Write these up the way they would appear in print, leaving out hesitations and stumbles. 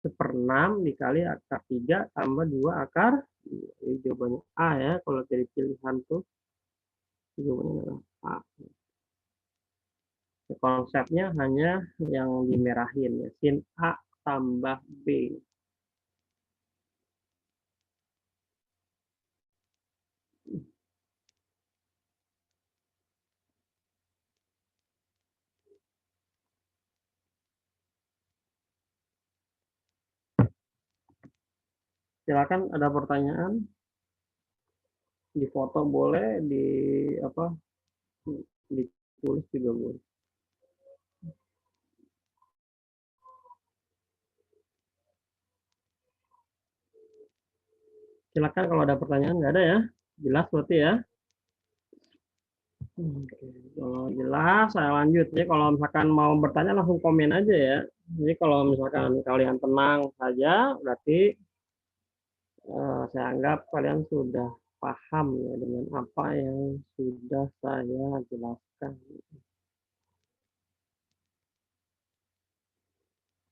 1/6 dikali akar 3 tambah 2 akar 2. Jadi jawabannya A ya, kalau dari pilihan tuh jawabannya adalah A. Konsepnya hanya yang dimerahin ya, sin A tambah B. Silakan, ada pertanyaan? Di foto boleh, di apa? Ditulis juga boleh. Silakan kalau ada pertanyaan, nggak ada ya? Jelas berarti ya? Oke, kalau jelas saya lanjut. Jadi kalau misalkan mau bertanya langsung komen aja ya. Jadi kalau misalkan kalian tenang saja, berarti saya anggap kalian sudah paham ya dengan apa yang sudah saya jelaskan.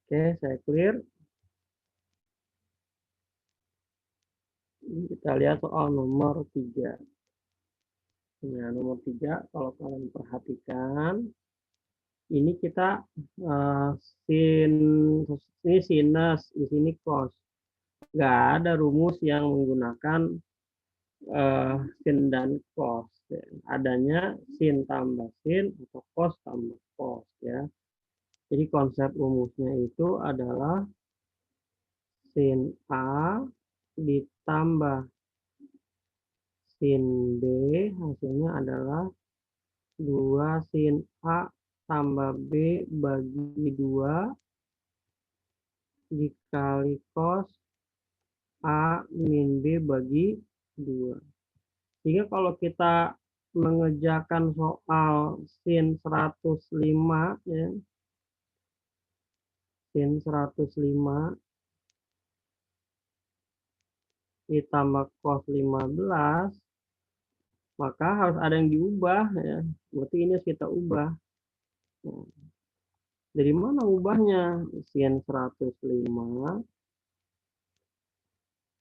Oke, saya clear. Kita lihat soal nomor 3. Nah, nomor 3, kalau kalian perhatikan, ini kita sin, ini sinus, di sini cos. Nggak ada rumus yang menggunakan sin dan cos. Adanya sin tambah sin atau cos tambah cos ya. Jadi konsep rumusnya itu adalah sin A ditambah sin B, hasilnya adalah 2 sin A tambah B bagi 2 dikali cos A min B bagi 2. Sehingga kalau kita mengerjakan soal sin 105 ya, sin 105 ditambah cos 15, maka harus ada yang diubah ya. Berarti ini harus kita ubah. Nah, dari mana ubahnya? Sin 105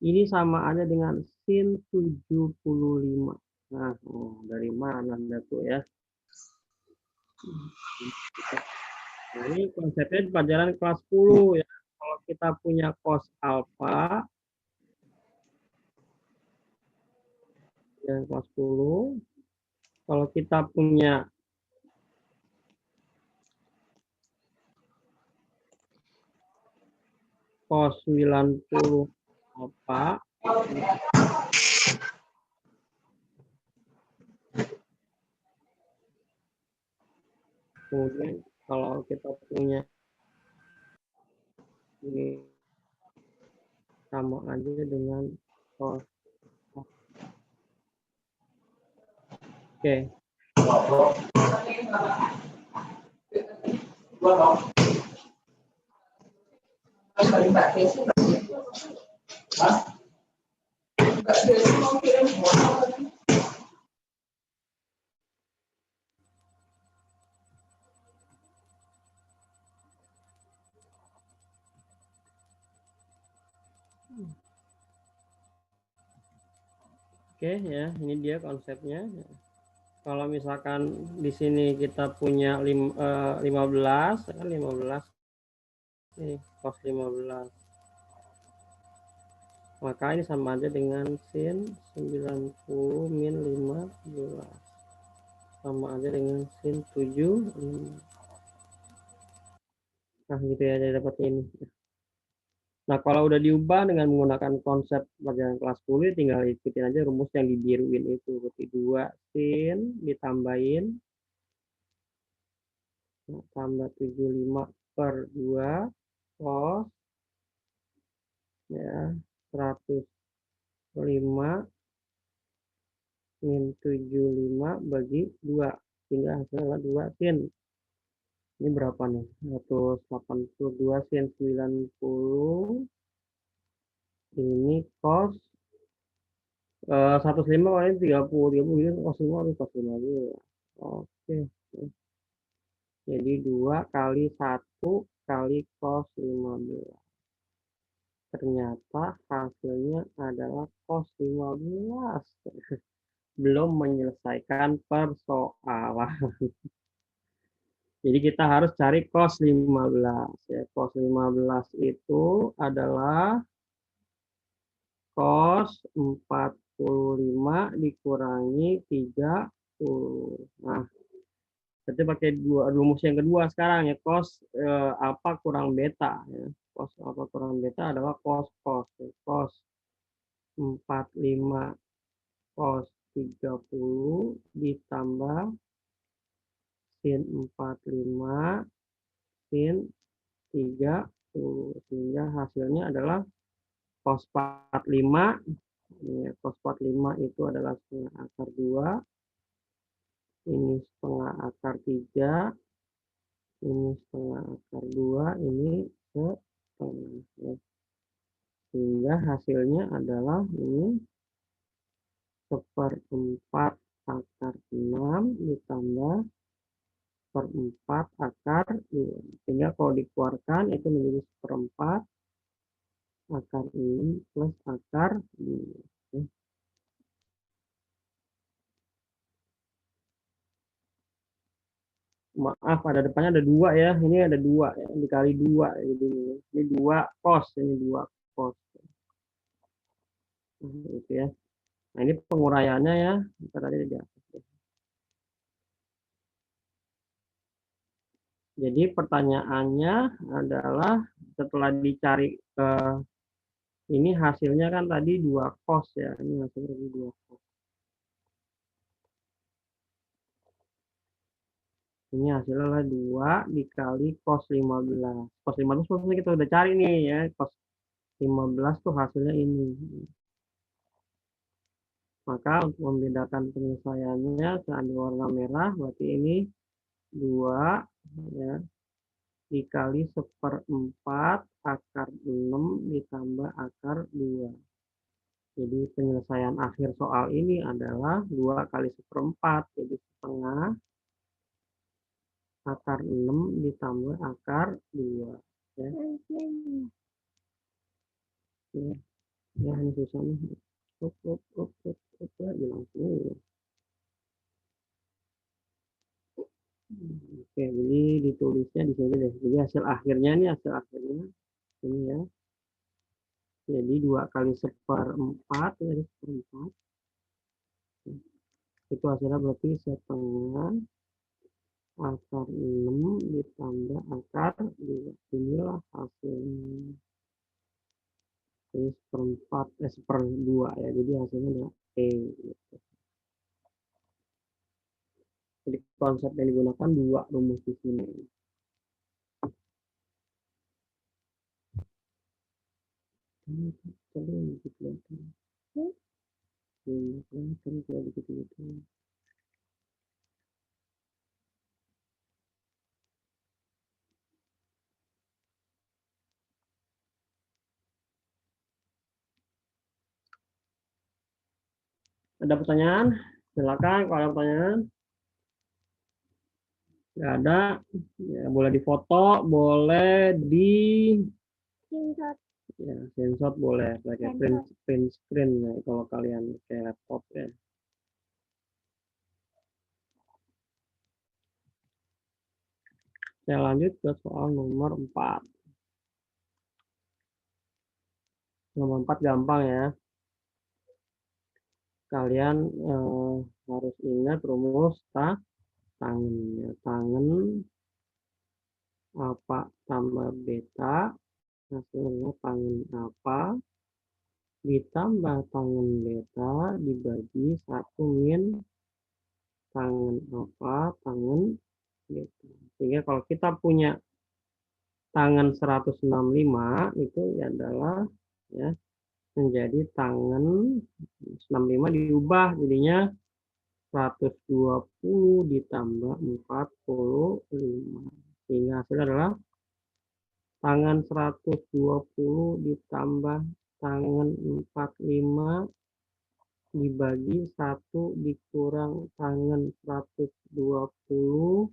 ini sama aja dengan sin 75. Nah, dari mana Anda tuh ya? Nah, ini konsepnya di pelajaran kelas 10 ya. Kalau kita punya cos alfa, yang kelas 10, kalau kita punya cos 90 alfa, kemudian kalau kita punya ini sama aja dengan cos. Oke. Oke ya, ini dia konsepnya. Kalau misalkan di sini kita punya 15, kan 15 nih, cos 15. Maka ini sama aja dengan sin 90 min 15. Sama aja dengan sin 7. Nah, gitu ya, jadi dapat ini. Nah, kalau udah diubah dengan menggunakan konsep pelajaran kelas 10, tinggal ikutin aja rumus yang dibiruin itu. Berarti 2 sin ditambahin tambah 75 per 2 cos ya 105 min 75 bagi 2, sehingga hasilnya 2 sin. Ini berapa nih? 182 sin 90. Ini cos 105 kali 30 ini cos 5 harus cos 15. Oke. Jadi 2 kali 1 kali cos 15. ternyata hasilnya adalah cos 15. Belum menyelesaikan persoalan. Jadi kita harus cari cos 15. Ya, cos 15 itu adalah cos 45 dikurangi 30. Nah, berarti pakai rumus yang kedua sekarang ya, cos alfa kurang beta. Ya. Cos alfa kurang beta adalah cos cos. Ya. Cos 45 cos 30 ditambah sin 45 sin 30. Sehingga hasilnya adalah cos 45. Ya, cos 45 itu adalah setengah akar 2. Ini setengah akar 3. Ini setengah akar 2. Ini setengah. Ya. Sehingga hasilnya adalah ini 1/4 akar 6 ditambah 1/4 akar 2. Sehingga kalau dikeluarkan itu menjadi 1/4 akar 6 plus akar 2. Oke. Maaf, ada depannya ada 2 ya. Ini ada 2 ya, dikali 2. Jadi ini 2 cos, ini 2 cos. Nah, itu ya. Nah, ini penguraiannya ya. Kita tadi di atas. Jadi pertanyaannya adalah setelah dicari ini hasilnya kan tadi 2 cos ya. Ini hasilnya 2 cos. Ini hasilnya adalah 2 dikali cos 15. Cos 15 maksudnya kita udah cari nih ya. Cos 15 tuh hasilnya ini. Maka untuk membedakan penyelesaiannya saya ambil warna merah, berarti ini 2 ya, dikali 1/4 akar 6 ditambah akar 2. Jadi penyelesaian akhir soal ini adalah 2 kali 1/4, jadi setengah akar 6 ditambah akar 2. Ya, ya, ya ini susah nih. Ya, hilang semua. Oke, jadi ditulisnya di sini deh. Jadi hasil akhirnya nih, hasil akhirnya ini ya. Jadi 2 kali 1/4 dari 1/4. Itu hasilnya berarti setengah akar 6 ditambah akar 2. Inilah hasilnya. Jadi 1/2 ya. Jadi hasilnya adalah E. Gitu. Jadi konsep yang digunakan 2 rumus di sini. Ada pertanyaan? Silakan kalau ada pertanyaan. Nggak ada, ya, boleh difoto, boleh di ya, screenshot boleh, pakai print screen ya, kalau kalian pakai laptop ya. Saya lanjut ke soal nomor 4. Nomor 4 gampang ya. Kalian harus ingat rumus tangen. Ya. Tangen alfa tambah beta, hasilnya tangen alfa ditambah tangen beta dibagi 1 min tangen alfa tangen beta. Sehingga kalau kita punya tangen 165 itu adalah ya menjadi tangen 65 diubah jadinya 120 ditambah 45. Sehingga hasilnya adalah tangen 120 ditambah tangen 45 dibagi 1 dikurang tangen 120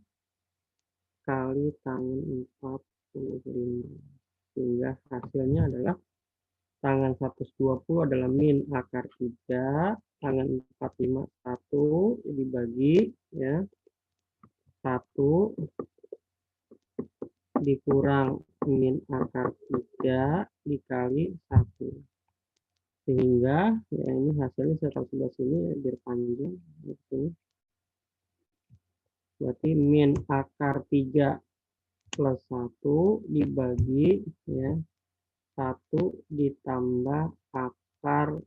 kali tangen 45. Sehingga hasilnya adalah tangan 120 adalah min akar 3, tangan 45 1 dibagi ya 1 dikurang min akar 3 dikali 1. Sehingga ya ini hasilnya saya taruh sebelah sini biar panjang. Berarti min akar 3 plus 1 dibagi ya 1 ditambah akar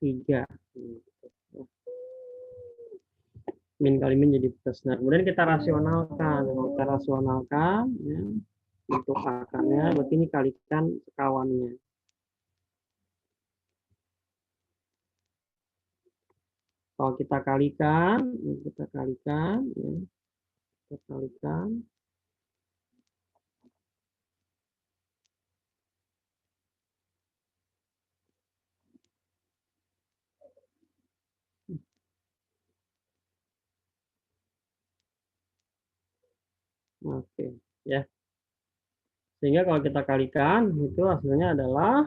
3. Min kali min jadi plus. Nah, kemudian kita rasionalkan. Kalau kita rasionalkan ya, untuk akarnya, berarti ini kalikan sekawannya. Kalau kita kalikan ya, kita kalikan. Oke, ya. Sehingga kalau kita kalikan, itu hasilnya adalah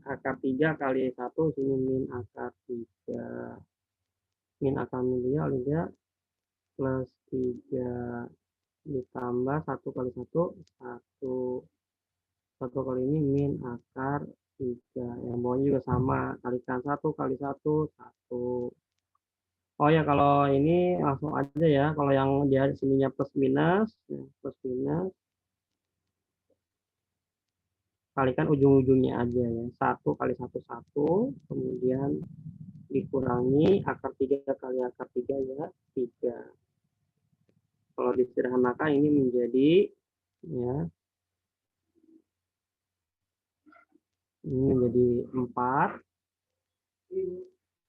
akar 3 kali 1, sini min akar 3. Min akar 3 plus 3 ditambah 1 kali 1, 1. 1 kali ini min akar 3. Yang bawahnya juga sama, kalikan 1 kali 1, 1. Oh ya, kalau ini langsung aja ya. Kalau yang dia sininya plus minus, kalikan ujung-ujungnya aja ya. 1 kali 1, 1. Kemudian dikurangi akar 3 kali akar 3 ya, 3. Kalau disederhanakan ini menjadi ya, ini menjadi 4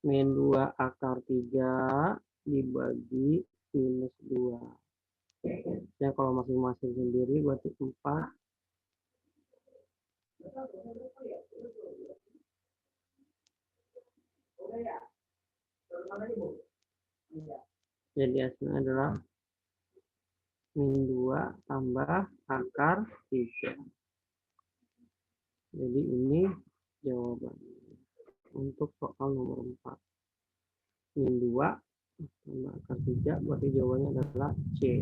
min 2 akar 3 dibagi minus 2. Ya, kalau masing-masing sendiri berarti 4. Jadi hasilnya adalah min 2 tambah akar 3. Jadi ini jawabannya untuk soal nomor 4. Min 2 tambah akar 3 berarti jawabannya adalah C.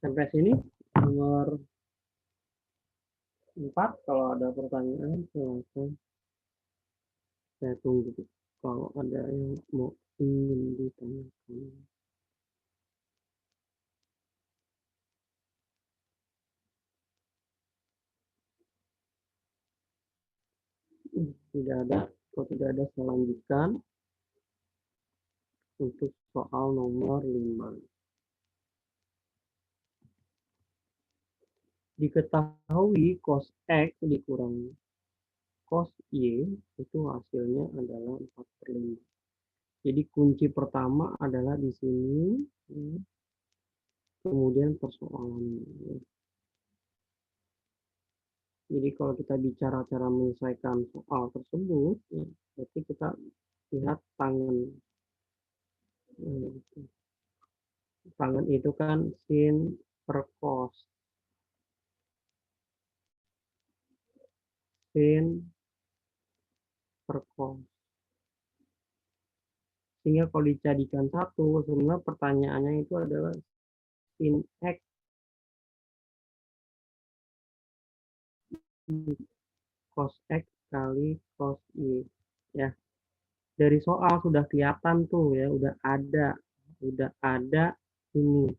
Sampai sini nomor 4. Kalau ada pertanyaan silakan. Saya tunggu kalau ada yang mau ingin ditanyakan. Tidak ada. Kalau tidak ada, saya lanjutkan untuk soal nomor 5. Diketahui cos X dikurang cos Y itu hasilnya adalah 4/5. Jadi kunci pertama adalah di sini, kemudian persoalannya. Jadi kalau kita bicara cara menyelesaikan soal tersebut, ya, berarti kita lihat tangan. Tangan itu kan sin per cos. Sin per cos. Sehingga kalau dijadikan satu, sebenarnya pertanyaannya itu adalah sin X cos X kali cos Y. Ya, dari soal sudah kelihatan tuh ya, udah ada ini.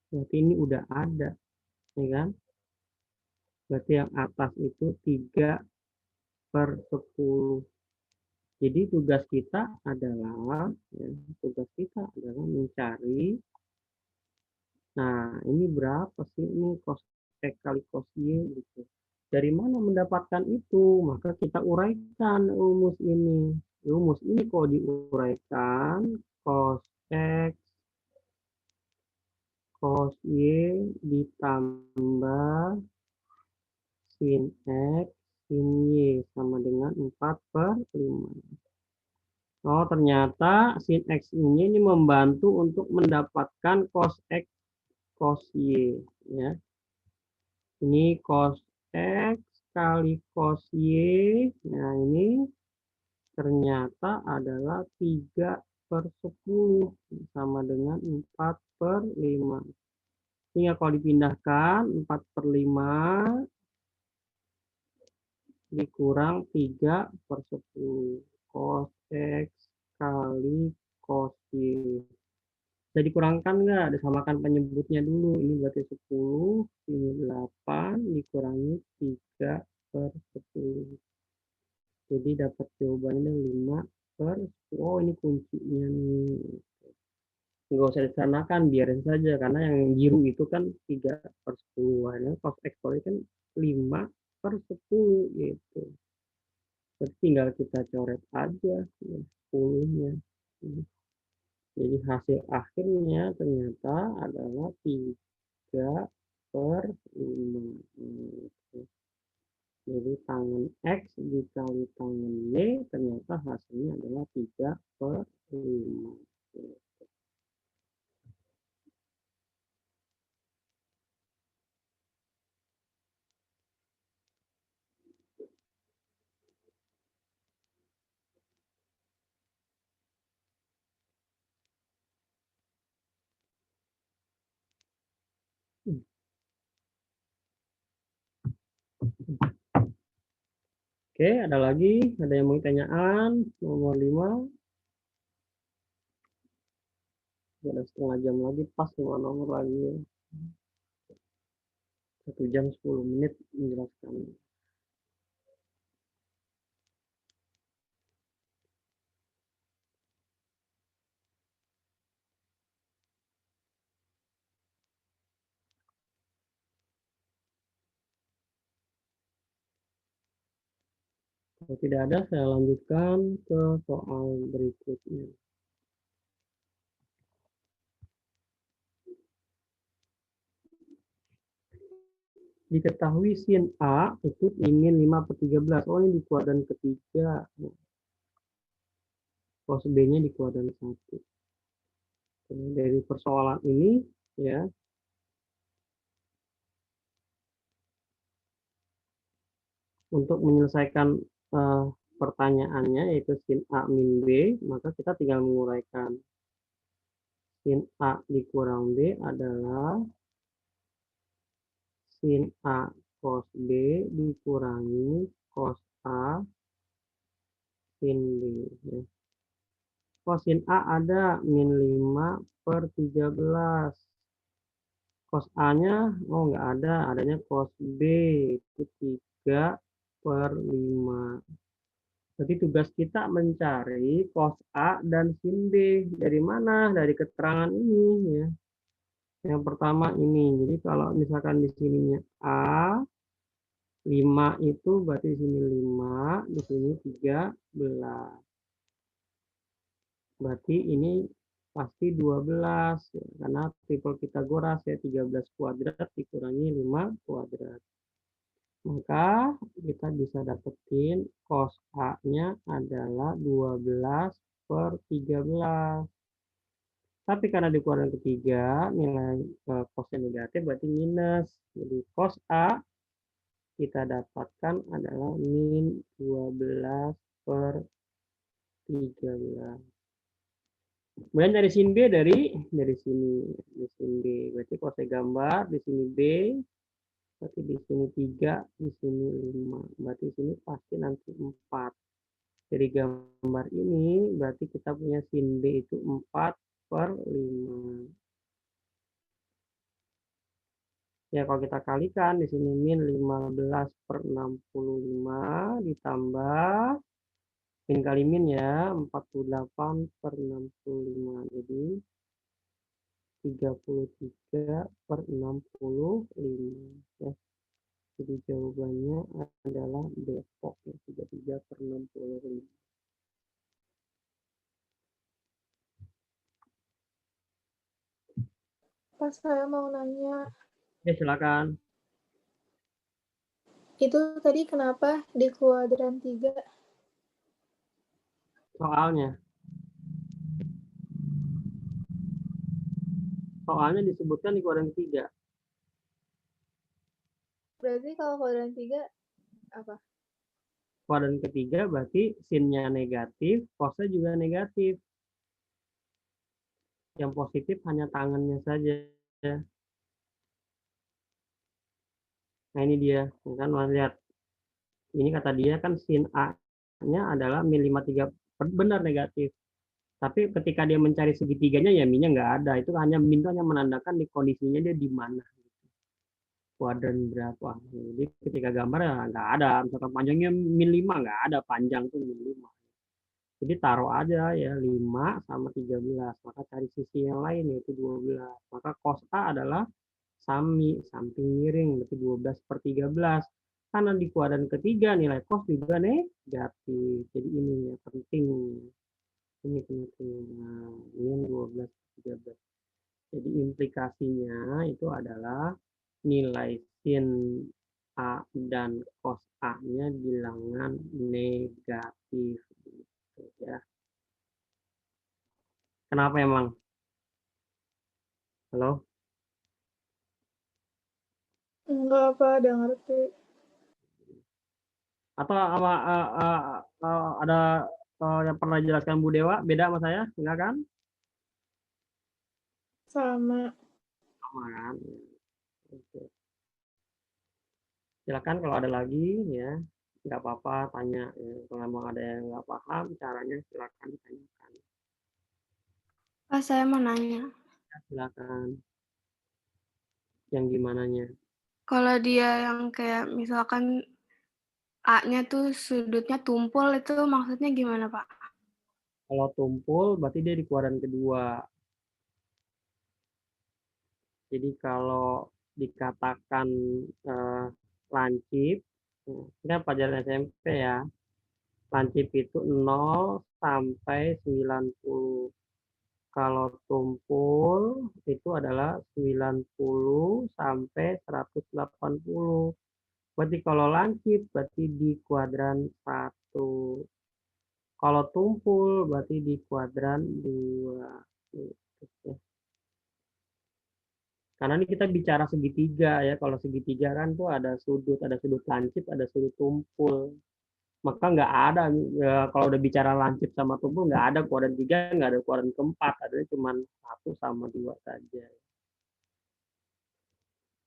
Berarti ini udah ada, ya kan? Berarti yang atas itu 3/10. Jadi tugas kita adalah mencari. Nah, ini berapa sih ini cos X kali cos Y gitu. Dari mana mendapatkan itu? Maka kita uraikan rumus ini. Rumus ini kalau diuraikan cos X cos Y ditambah sin X sin Y sama dengan 4/5. Oh, ternyata sin X ini membantu untuk mendapatkan cos X, cos Y. Ya. Ini cos X kali cos Y. Nah, ini ternyata adalah 3/10 sama dengan 4/5. Sehingga kalau dipindahkan 4/5 dikurang 3/10 cos X kali cos Y. Bisa dikurangkan nggak? Disamakan penyebutnya dulu. Ini berarti 10, ini 8, dikurangi 3/10. Jadi dapat jawabannya 5/10. Oh, ini kuncinya nih. Nggak usah disamakan, biarin saja. Karena yang biru itu kan 3/10. Nah, cos X kali kan 5/10 gitu. Jadi tinggal kita coret aja ya, 10-nya. Jadi hasil akhirnya ternyata adalah 3/5. Jadi tangan X dikali tangan Y ternyata hasilnya adalah 3/5. Oke, ada lagi? Ada yang mau pertanyaan? Nomor 5. Ada setengah jam lagi, pas 5 nomor lagi. 1 jam 10 menit menjelaskan. Kalau tidak ada, saya lanjutkan ke soal berikutnya. Diketahui sin A itu ingin 5/13. Oh, ini di kuadran ketiga. Cos B-nya di kuadran 1. Dari persoalan ini, ya, untuk menyelesaikan pertanyaannya, yaitu sin A min B, maka kita tinggal menguraikan. Sin A dikurang B adalah sin A cos B dikurangi cos A sin B. Ya. Cos sin A ada min 5/13. Cos A-nya, oh nggak ada, adanya cos B, itu 3/5. Jadi tugas kita mencari cos A dan sin B. Dari mana? Dari keterangan ini. Ya. Yang pertama ini, jadi kalau misalkan di sininya A, 5 itu berarti di sini 5, di sini 13. Berarti ini pasti 12, ya, karena triple Pitagoras ya, 13 kuadrat dikurangi 5 kuadrat. Maka kita bisa dapetin cos A-nya adalah 12/13. Tapi karena di kuadran ketiga nilai cosnya negatif berarti minus. Jadi cos A kita dapatkan adalah min 12/13. Kemudian dari sin B dari sini, di sin B. Berarti kalau saya gambar di sini B, berarti di sini 3, di sini 5. Berarti di sini pasti nanti 4. Dari gambar ini berarti kita punya sin B itu 4/5. Ya, kalau kita kalikan di sini min 15/65 ditambah min kali min ya 48/65. Jadi 33/65 ya. Jadi jawabannya adalah Depok ya, 33/65. Pas saya mau nanya. Ya, silakan. Itu tadi kenapa di kuadran 3? Soalnya. Soalnya disebutkan di kuadran 3. Berarti kalau kuadran 3 apa? Kuadran ketiga berarti sin-nya negatif, cos-nya juga negatif. Yang positif hanya tangannya saja. Nah ini dia, kan lihat. Ini kata dia kan sin A-nya adalah min 53 benar negatif. Tapi ketika dia mencari segitiganya ya minnya nggak ada. Itu hanya min itu hanya menandakan di kondisinya dia di mana. Kuadran berapa. Jadi ketika gambar ya nggak ada. Misalkan panjangnya min 5 nggak ada. Panjang tuh min 5. Jadi taruh aja ya 5 sama 13. Maka cari sisi yang lain yaitu 12. Maka cos A adalah samping miring, berarti 12 per 13. Karena di kuadran ketiga nilai cos juga negatif. Jadi ini yang penting. Ini penting. Nah, ini 12 per 13. Jadi implikasinya itu adalah nilai sin A dan cos A-nya bilangan negatif. Gitu, ya. Kenapa emang? Halo? Enggak apa, udah ngerti. Atau apa ada yang pernah dijelaskan Bu Dewa beda sama saya? Enggak kan? Sama. Sama kan? Oke. Silakan kalau ada lagi ya, nggak apa-apa tanya. Ya. Kalau memang ada yang nggak paham caranya silakan ditanyakan. Pak, saya mau nanya. Ya, silakan. Yang gimananya? Kalau dia yang kayak misalkan A-nya tuh sudutnya tumpul, itu maksudnya gimana, Pak? Kalau tumpul berarti dia di kuadran kedua. Jadi kalau dikatakan lancip, ini kan pelajaran SMP ya. Lancip itu 0 sampai 90. Kalau tumpul itu adalah 90 sampai 180. Berarti kalau lancip berarti di kuadran 1. Kalau tumpul berarti di kuadran 2. Gitu. Karena ini kita bicara segitiga ya. Kalau segitiga kan tuh ada sudut lancip, ada sudut tumpul. Maka nggak ada ya, kalau udah bicara lancip sama tumpul nggak ada kuadran 3, nggak ada kuadran keempat, ada cuma 1 sama 2 saja.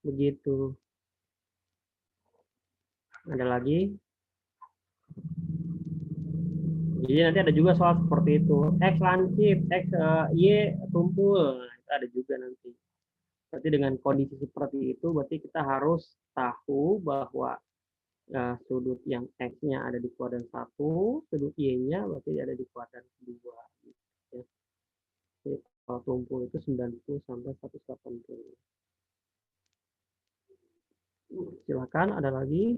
Begitu. Ada lagi? Jadi nanti ada juga soal seperti itu. X lancip, X Y tumpul. Nah, itu ada juga nanti. Berarti dengan kondisi seperti itu, berarti kita harus tahu bahwa sudut yang X-nya ada di kuadran 1, sudut Y-nya berarti ada di kuadran 2. Ya. Jadi kalau tumpul itu 90 sampai 180. Silakan, ada lagi?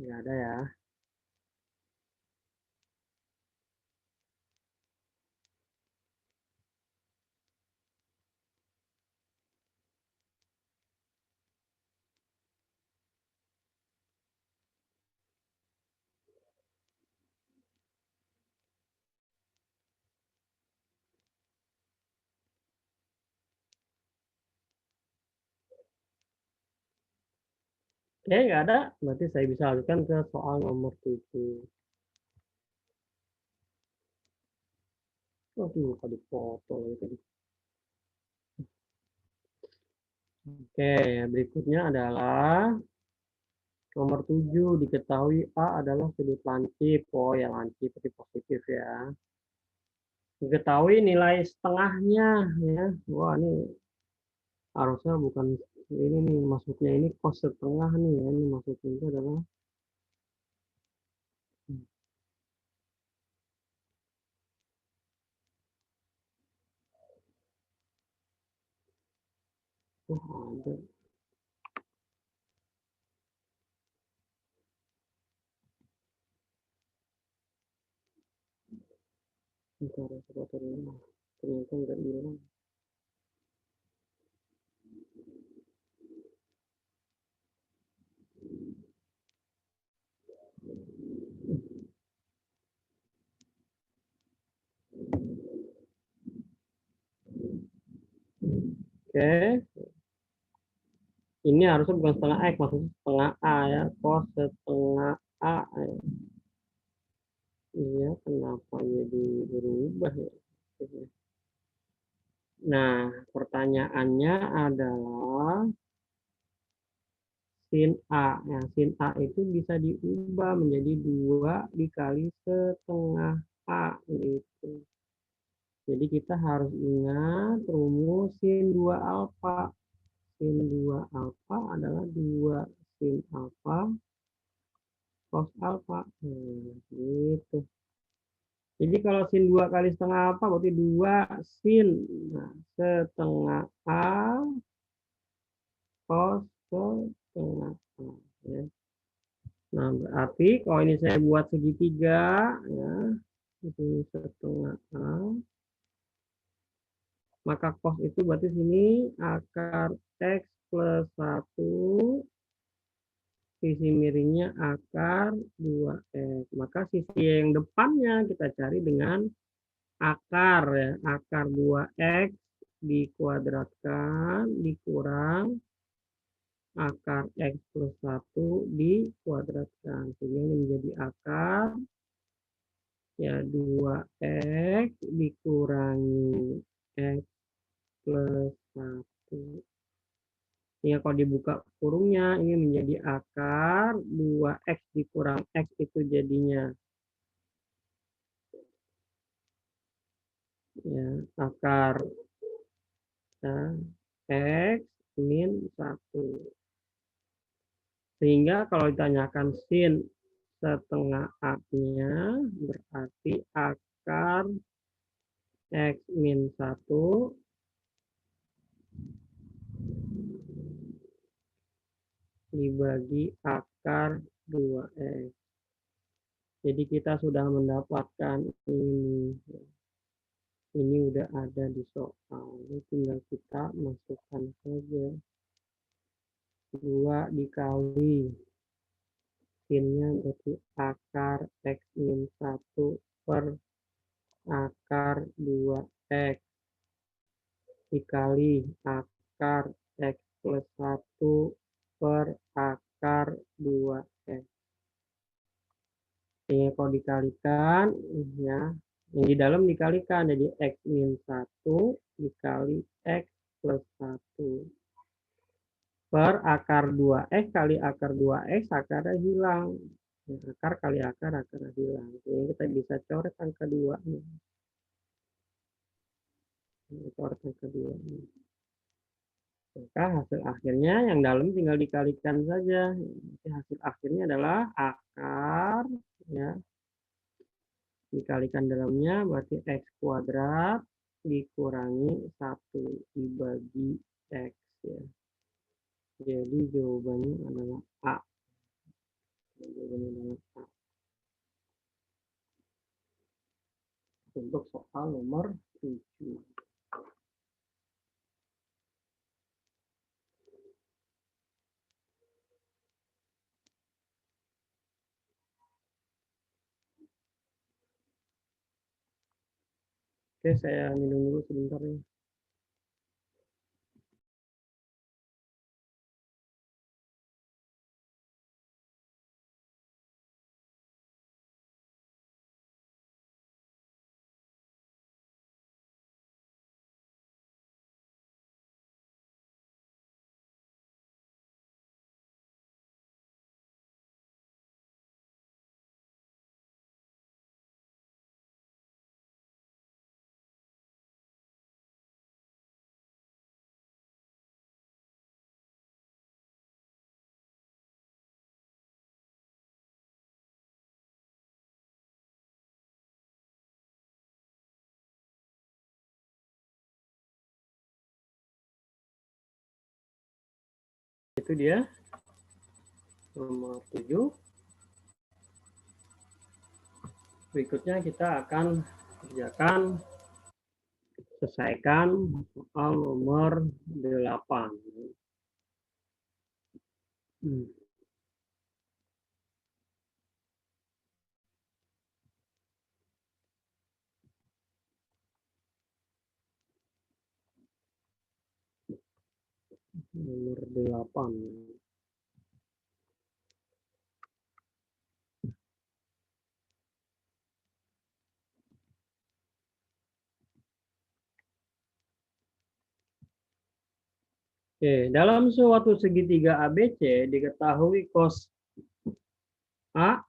Nggak ada ya. Oke, nggak ada. Berarti saya bisa lanjutkan ke soal nomor 7. Waduh, lupa dipoto lagi tadi. Oke, berikutnya adalah nomor 7. Diketahui A adalah sudut lancip. Oh ya, lancip berarti positif ya. Diketahui nilai setengahnya ya. Wah, ini harusnya bukan ini nih, maksudnya ini cos setengah nih ya. Ini maksudnya itu adalah ada. Bentar, ternyata nggak hilang. Oke, ini harusnya bukan setengah X, maksudnya setengah A ya, cos setengah A. Iya, kenapa jadi berubah ya? Nah, pertanyaannya adalah sin A. Nah, sin A itu bisa diubah menjadi 2 dikali setengah A. Gitu. Jadi kita harus ingat rumus sin 2 alfa. Sin 2 alfa adalah 2 sin alfa cos alfa. Gitu. Jadi kalau sin 2 kali setengah alfa berarti 2 sin setengah A cos setengah A. Ya. Nah, berarti kalau ini saya buat segitiga, ya, ini setengah A, maka cos itu berarti sini akar X plus 1, sisi miringnya akar 2X. Maka sisi yang depannya kita cari dengan akar, ya, akar 2X dikuadratkan dikurang akar X plus 1 dikuadratkan. Sehingga ini menjadi akar ya 2X dikurangi X plus 1. Ya, kalau dibuka kurungnya ini menjadi akar 2X dikurang X itu jadinya ya akar ya, X min 1. Sehingga kalau ditanyakan sin setengah A-nya berarti akar X min 1 dibagi akar 2X. Jadi kita sudah mendapatkan ini. Ini udah ada di soal. Ini tinggal kita masukkan saja. 2 dikali sinnya berarti akar X min 1 per akar 2X dikali akar X plus 1 per akar 2X. Ini kalau dikalikan, ya, yang di dalam dikalikan, jadi X min 1 dikali X plus 1 per akar 2X kali akar 2X, akarnya hilang. Akar kali akar, akarnya hilang. Jadi kita bisa coret angka 2. Coret angka 2. Maka hasil akhirnya yang dalam tinggal dikalikan saja. Jadi hasil akhirnya adalah akar, ya, dikalikan dalamnya berarti X kuadrat dikurangi 1 dibagi X. Ya. Jadi jawabannya adalah A. Jawabannya adalah A. Untuk soal nomor 7. Oke, saya minum dulu sebentar ya. Itu dia nomor 7. Berikutnya kita akan Kerjakan, selesaikan soal nomor 8. Nomor 8. Oke, dalam suatu segitiga ABC diketahui cos A,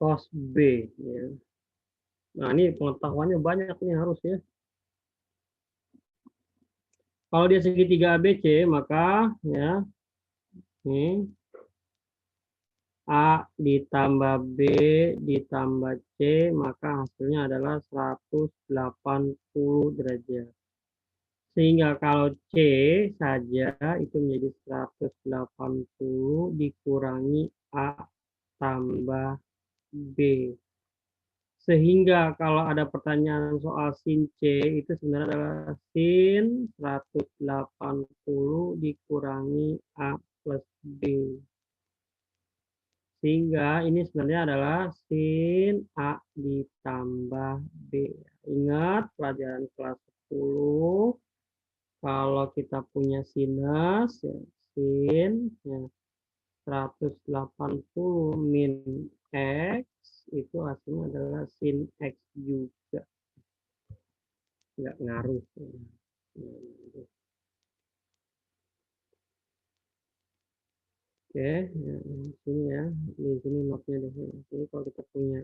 cos B. Ya. Nah, ini pengetahuannya banyak nih harus ya. Kalau dia segitiga ABC, maka ya ini A ditambah B ditambah C, maka hasilnya adalah 180 derajat. Sehingga kalau C saja itu menjadi 180 dikurangi A tambah B. Sehingga kalau ada pertanyaan soal sin C itu sebenarnya adalah sin 180 dikurangi A plus B. Sehingga ini sebenarnya adalah sin A ditambah B. Ingat pelajaran kelas 10, kalau kita punya sinus, ya, sin ya, 180 min X, itu hasilnya adalah sin X juga. Nggak ngaruh. Oke, ya, di sini ya. Di sini notnya di sini. Jadi kalau kita punya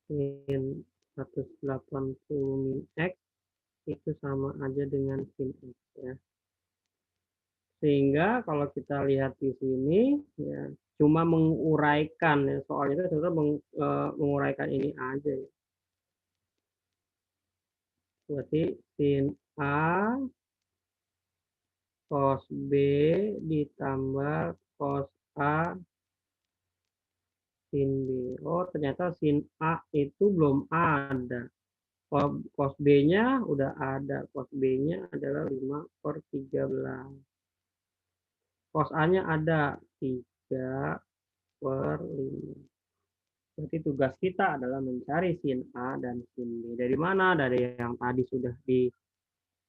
sin 180 min X, itu sama aja dengan sin X ya. Sehingga kalau kita lihat di sini ya cuma menguraikan ya, soalnya itu menguraikan ini aja ya. Berarti sin A cos B ditambah cos A sin B. Oh, ternyata sin A itu belum ada. Cos B-nya udah ada. Cos B-nya adalah 5/13. Cos A-nya ada 3/5. Berarti tugas kita adalah mencari sin A dan sin B. Dari mana? Dari yang tadi sudah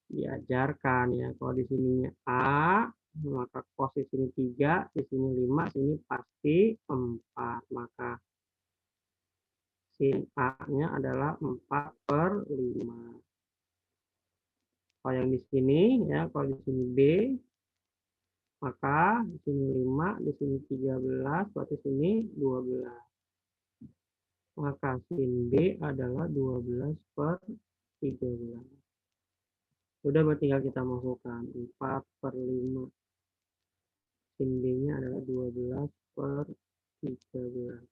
diajarkan ya. Kalau di sininya A, maka cos di sini 3, di sini 5, sini pasti 4. Maka sin A-nya adalah 4/5. Kalau yang di sini ya, kalau di sini B, maka di sini 5, di sini 13, berarti sini 12. Maka sin B adalah 12/13. Sudah tinggal kita masukkan 4/5. Sin B-nya adalah 12/13.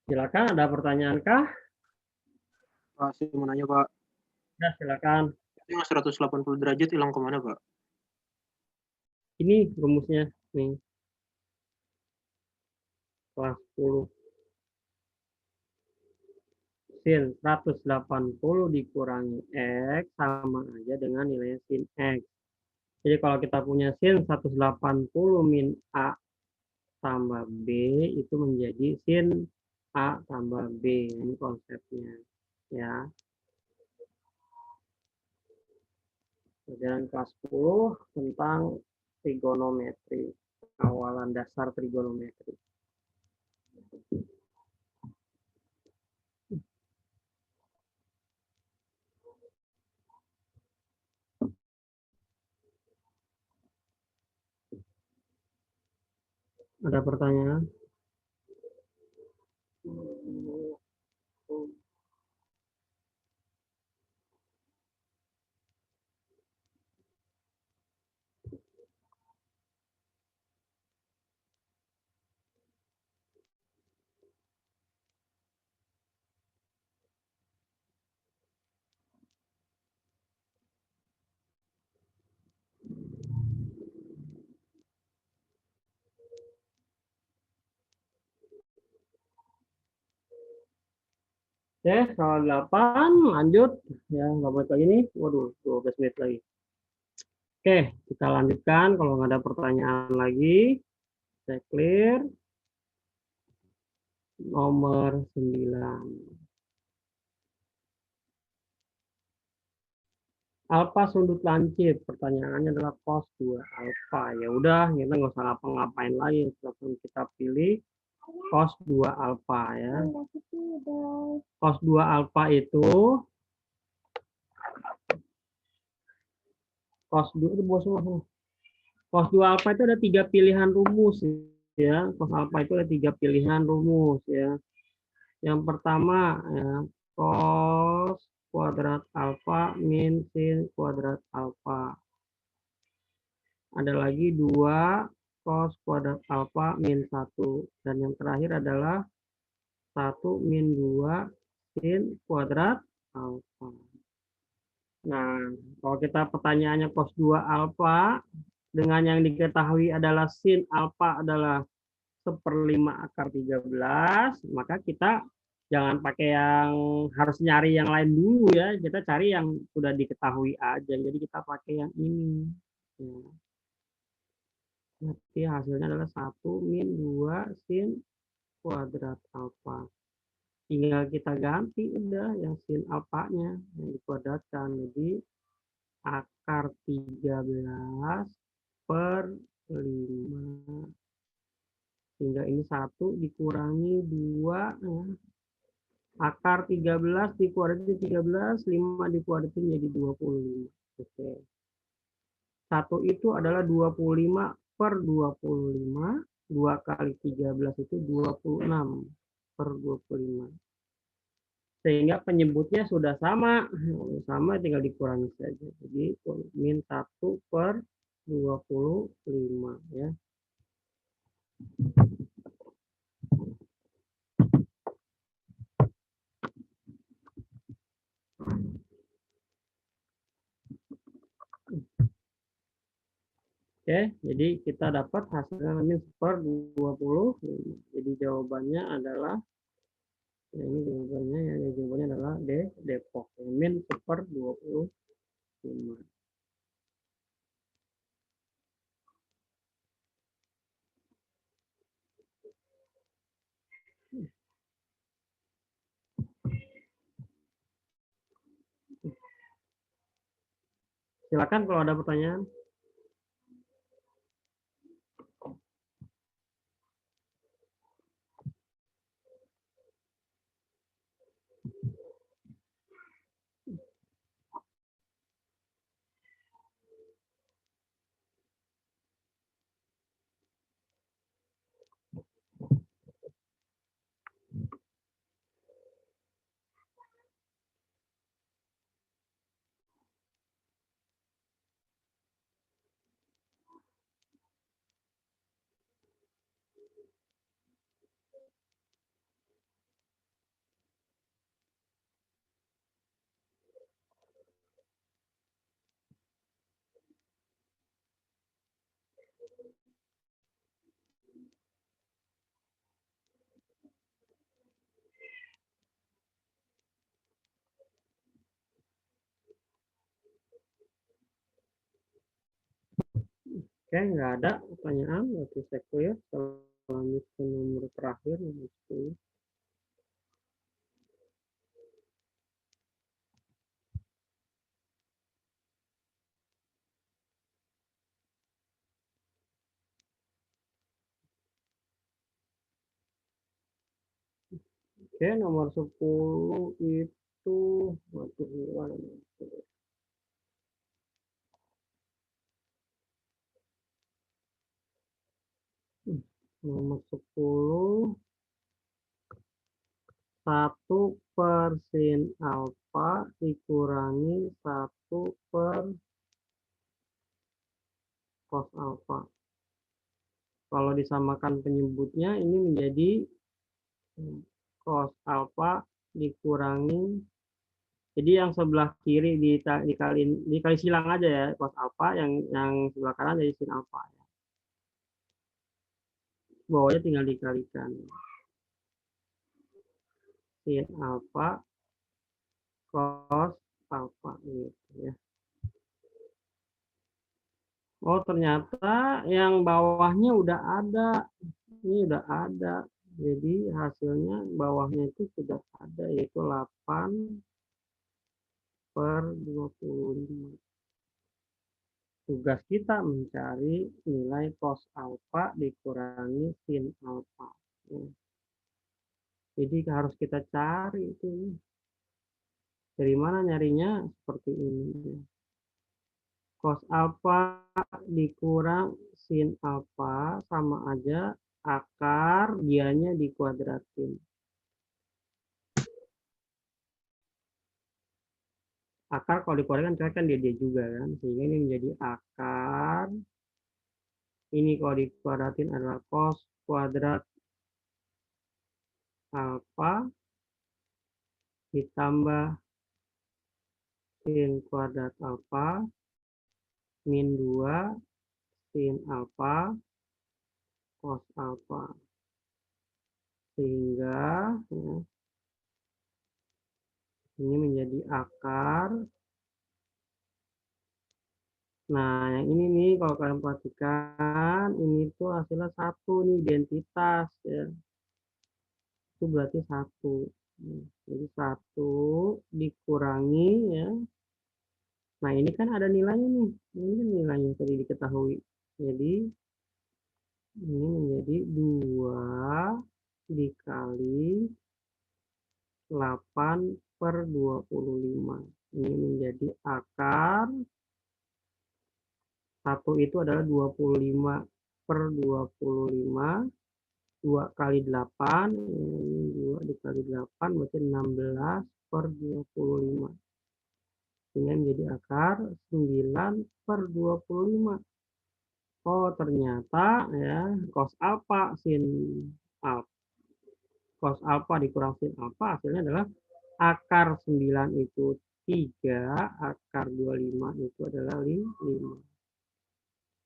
Silakan, ada pertanyaan kah? Pak, saya mau nanya, Pak. Ya, silakan. Yang 180 derajat hilang kemana, Pak? Ini rumusnya nih. Kelas 10. Sin 180 dikurangi X sama aja dengan nilai sin X. Jadi kalau kita punya sin 180 min A tambah B itu menjadi sin A tambah B. Ini konsepnya ya. Pelajaran kelas 10 tentang trigonometri, awalan dasar trigonometri. Ada pertanyaan? Oke, soal 8, lanjut. Ya, nggak boleh lagi nih. Waduh, 12 menit lagi. Oke, kita lanjutkan. Kalau nggak ada pertanyaan lagi, saya clear. Nomor 9. Alfa sudut lancip. Pertanyaannya adalah cos 2 alfa. Ya udah, kita nggak usah ngapa-ngapain lagi. Langsung kita pilih cos 2 alfa ya. Cos 2 alfa itu cos 2 itu bos semua. Cos 2 alfa itu ada 3 pilihan rumus ya. Cos alfa itu ada 3 pilihan rumus ya. Yang pertama ya, cos kuadrat alfa min sin kuadrat alfa. Ada lagi 2 cos kuadrat alfa min 1. Dan yang terakhir adalah 1 min 2 sin kuadrat alfa. Nah, kalau kita pertanyaannya cos 2 alfa, dengan yang diketahui adalah sin alfa adalah 1/5 akar 13, maka kita jangan pakai yang harus nyari yang lain dulu ya, kita cari yang sudah diketahui aja. Jadi kita pakai yang ini. Ya. Nanti hasilnya adalah 1 min 2 sin kuadrat alfa. Tinggal kita ganti udah yang sin alfanya yang dikuadratkan. Jadi akar 13 per 5. Sehingga ini 1 dikurangi 2 ya. Akar 13 dikuadratin 13, 5 dikuadratin jadi 25. Oke. 1 itu adalah 25 per 25. 2 kali 13 itu 26 per 25. Sehingga penyebutnya sudah sama. Sama tinggal dikurangi saja. Jadi min 1 per 25 ya. Oke, jadi kita dapat hasilnya min per 20. Jadi jawabannya adalah ya ini jawabannya ya, jawabannya adalah D, Depok. Min per 25. Silakan kalau ada pertanyaan. Oke, nggak ada pertanyaan. Oke, saya clear. Lanjut ke nomor terakhir, nomor 10. Oke, nomor 10 itu waktu gimana? Nomor 10, 1 per sin alfa dikurangi 1 per cos alfa. Kalau disamakan penyebutnya ini menjadi cos alfa dikurangi, jadi yang sebelah kiri dikali silang aja ya, cos alfa, yang sebelah kanan jadi sin alfa ya. Bawahnya tinggal dikalikan. Sin alfa cos alfa gitu ya. Oh, ternyata yang bawahnya udah ada. Ini udah ada. Jadi hasilnya bawahnya itu sudah ada, yaitu 8 per 25. Tugas kita mencari nilai cos alfa dikurangi sin alfa. Jadi harus kita cari itu. Dari mana nyarinya? Seperti ini. Cos alfa dikurang sin alfa sama aja akar dianya dikuadratin. Akar kalau dikuadratin kan dia juga kan, sehingga ini menjadi akar. Ini kalau dikuadratin adalah cos kuadrat alfa ditambah sin kuadrat alfa min 2 sin alfa cos alfa, sehingga ya, ini menjadi akar. Nah, yang ini nih kalau kalian perhatikan, ini tuh hasilnya 1 nih, identitas ya. Itu berarti 1. Jadi 1 dikurangi ya. Nah, ini kan ada nilainya nih. Ini nilainya tadi diketahui. Jadi ini menjadi 2 dikali 8 per 25. Ini menjadi akar. 1 itu adalah 25 per 25. 2 kali 8. 2 dikali 8 berarti 16 per 25. Sehingga menjadi akar 9 per 25. Oh, ternyata ya cos alfa sin alfa. Cos alfa dikurang sin alfa hasilnya adalah akar 9 itu 3, akar 25 itu adalah 5.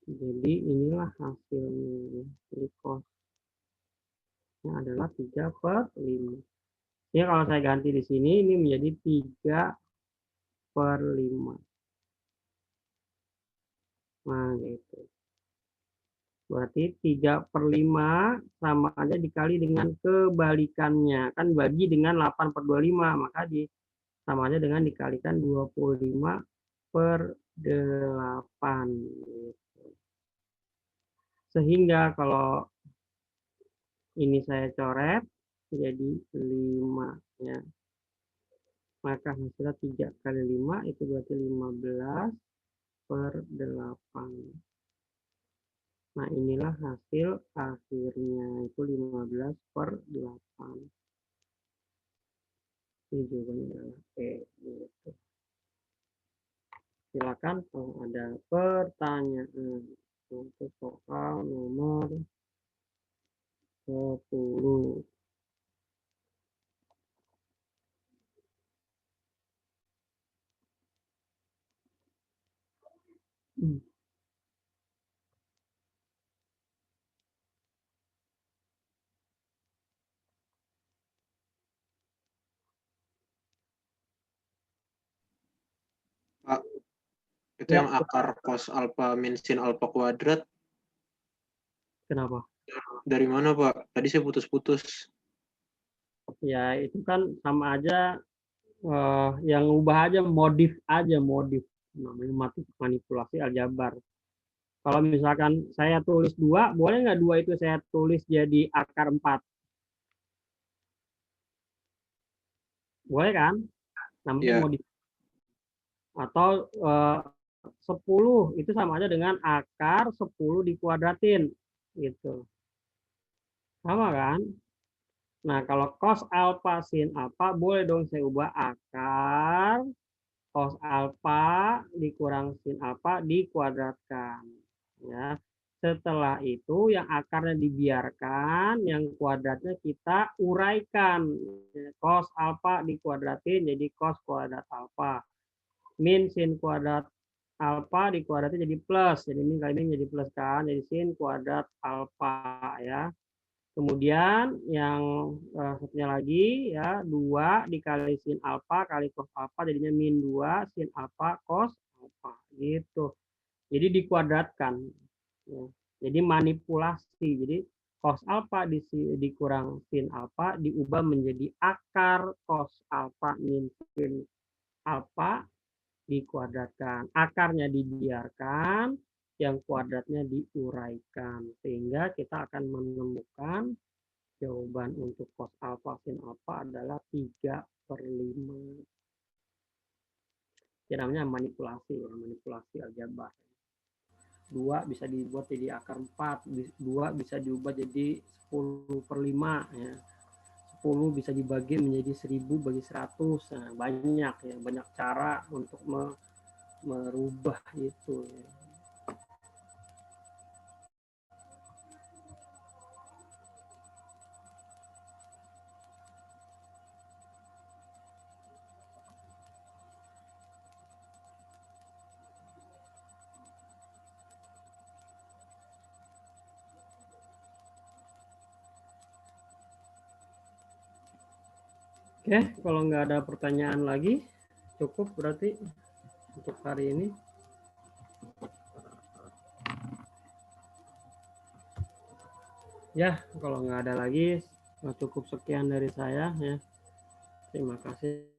Jadi inilah hasilnya. Jadi cosnya adalah 3 per 5. Ya, kalau saya ganti di sini ini menjadi 3 per 5. Nah, gitu. Berarti 3 per 5 sama aja dikali dengan kebalikannya. Kan bagi dengan 8 per 25, maka sama aja dengan dikalikan 25 per 8. Gitu. Sehingga kalau ini saya coret jadi 5 ya. Maka hasilnya 3 kali 5 itu berarti 15 per 8. Nah, inilah hasil akhirnya, itu 15 per 8. Ini jawabannya adalah E. Gitu. Silakan kalau ada pertanyaan untuk soal nomor 10. Pak, itu Ya, yang akar cos alfa min sin alfa kuadrat kenapa? dari mana, Pak? Tadi saya putus-putus. Ya, itu kan sama aja, yang ubah aja, modif. Namanya manipulasi aljabar. Kalau misalkan saya tulis 2, boleh nggak 2 itu saya tulis jadi akar 4? Boleh kan? Namanya Ya. modif. Atau 10 itu sama aja dengan akar 10 dikuadratin gitu. Sama kan? Nah, kalau cos alfa sin alfa boleh dong saya ubah akar cos alfa dikurang sin alfa dikuadratkan. Ya. Setelah itu yang akarnya dibiarkan, yang kuadratnya kita uraikan. Cos alfa dikuadratin jadi cos kuadrat alfa. Min sin kuadrat alfa dikuadratin jadi plus. Jadi min kali min jadi plus kan. Jadi sin kuadrat alfa ya. Kemudian yang satunya lagi ya 2 dikali sin alfa kali cos alfa jadinya min 2 sin alfa cos alfa gitu. Jadi dikuadratkan. Ya. Jadi manipulasi. Jadi cos alfa dikurang sin alfa diubah menjadi akar cos alfa min sin alfa dikuadratkan. Akarnya dibiarkan, yang kuadratnya diuraikan. Sehingga kita akan menemukan jawaban untuk cos alfa sin alfa adalah 3/5. Ya, namanya manipulasi, ya, manipulasi aljabar. 2 bisa dibuat jadi akar 4, 2 bisa diubah jadi 10/5 ya. 10 bisa dibagi menjadi 1000 bagi 100. Nah, banyak ya, banyak cara untuk merubah itu ya. Oke, kalau nggak ada pertanyaan lagi, cukup berarti untuk hari ini. Ya, kalau nggak ada lagi, cukup sekian dari saya ya. Terima kasih.